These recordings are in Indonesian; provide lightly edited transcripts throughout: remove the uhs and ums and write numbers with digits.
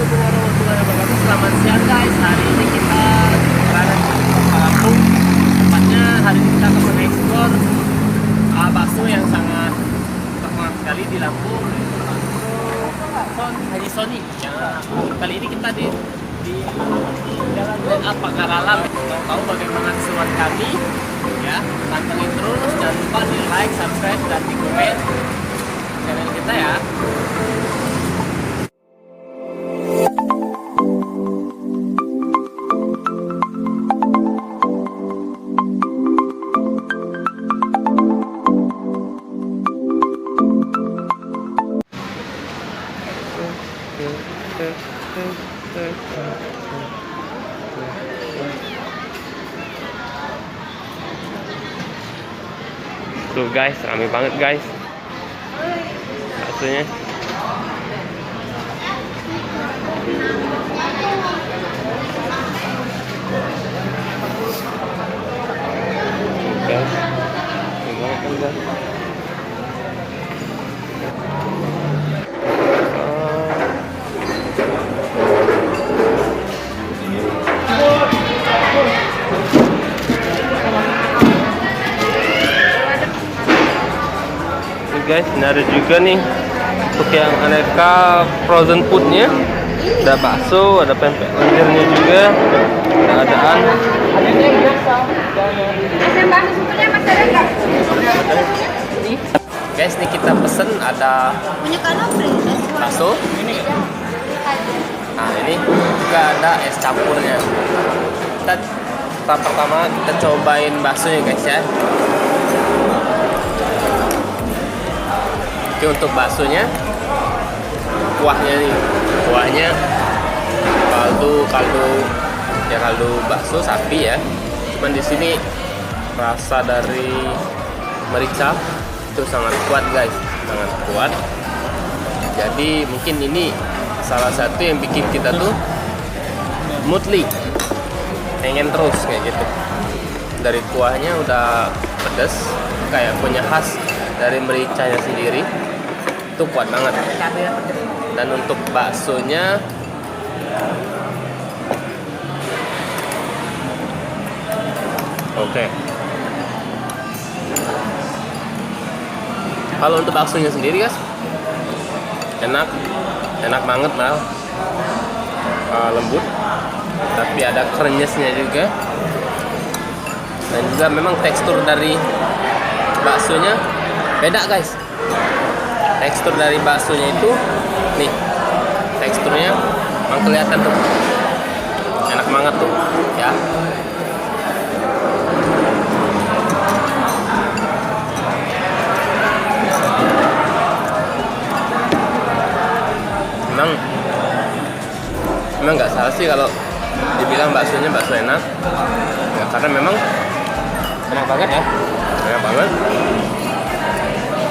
Assalamualaikum warahmatullahi wabarakatuh. Selamat siang guys. Hari ini kita berada di Lampung. Tepatnya hari ini kita akan mengeksplor bakso yang sangat terkenal sekali di Lampung. Bakso Haji Sony. Ya, kali ini kita di Jalan Line Pakaralam. Mau tahu bagaimana keseruan kami? Ya, pantengin terus. Jangan lupa di like, subscribe, dan di komen channel kita ya. Tuh guys, rame banget guys baksonya. Guys, rame banget kan guys. Guys, ini ada juga nih untuk yang aneka frozen foodnya. Ada bakso, ada pempek lenjernya juga, ada adaan. Guys, nih kita pesen ada bakso. Nah, ini juga ada es campurnya. Kita pertama kita cobain baksonya guys ya. Oke, untuk baksonya, kuahnya nih, kaldu bakso sapi ya. Cuman di sini rasa dari merica itu sangat kuat guys, sangat kuat. Jadi mungkin ini salah satu yang bikin kita tuh moodly, pengen terus kayak gitu. Dari kuahnya udah pedas, kayak punya khas dari mericanya sendiri. Itu kuat banget. Dan untuk baksonya oke. Kalau untuk baksonya sendiri guys, enak banget lah. Lembut, tapi ada krenyesnya juga. Dan juga memang tekstur dari baksonya beda guys. Tekstur dari baksonya itu nih, teksturnya memang kelihatan tuh, enak banget tuh ya. Memang nggak salah sih kalau dibilang baksonya bakso enak ya, karena memang enak banget ya, enak banget.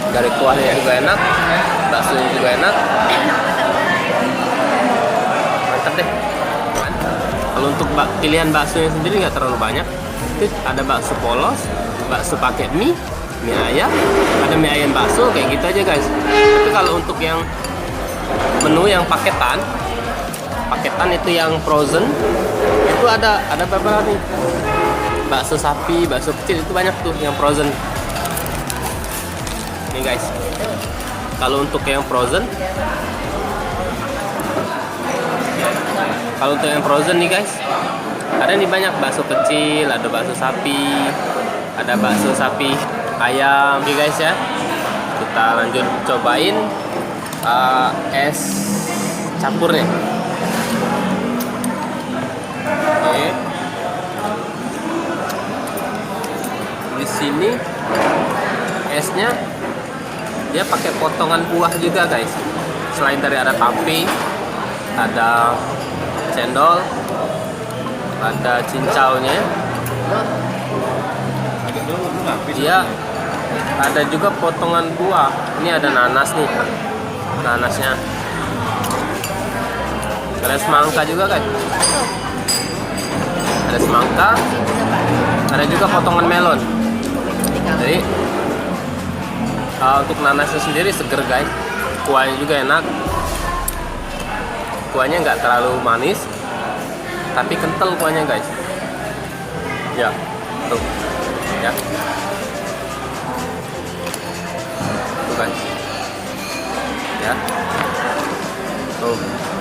Dari kuahnya juga enak, baksonya juga enak, mantap deh. Kalau untuk pilihan baksonya sendiri nggak terlalu banyak. Ada bakso polos, bakso pakai mie ayam, ada mie ayam bakso kayak gitu aja guys. Tapi kalau untuk yang menu yang paketan itu yang frozen itu ada beberapa nih. Bakso sapi, bakso kecil itu banyak tuh yang frozen. Nih guys, kalau untuk yang frozen nih guys, ada nih banyak bakso kecil, ada bakso sapi, ada bakso sapi ayam nih guys ya. Kita lanjut cobain es campurnya. Oke. Di sini esnya dia pakai potongan buah juga guys. Selain dari ada tape, ada cendol, ada cincaunya, dia ada juga potongan buah. Ini ada nanas nih, nanasnya. Ada semangka juga kan, ada semangka, ada juga potongan melon. Jadi untuk nanasnya sendiri seger guys, kuahnya juga enak. kuahnya nggak terlalu manis, tapi kental kuahnya guys. Ya, tuh, ya, tuh guys, ya, tuh.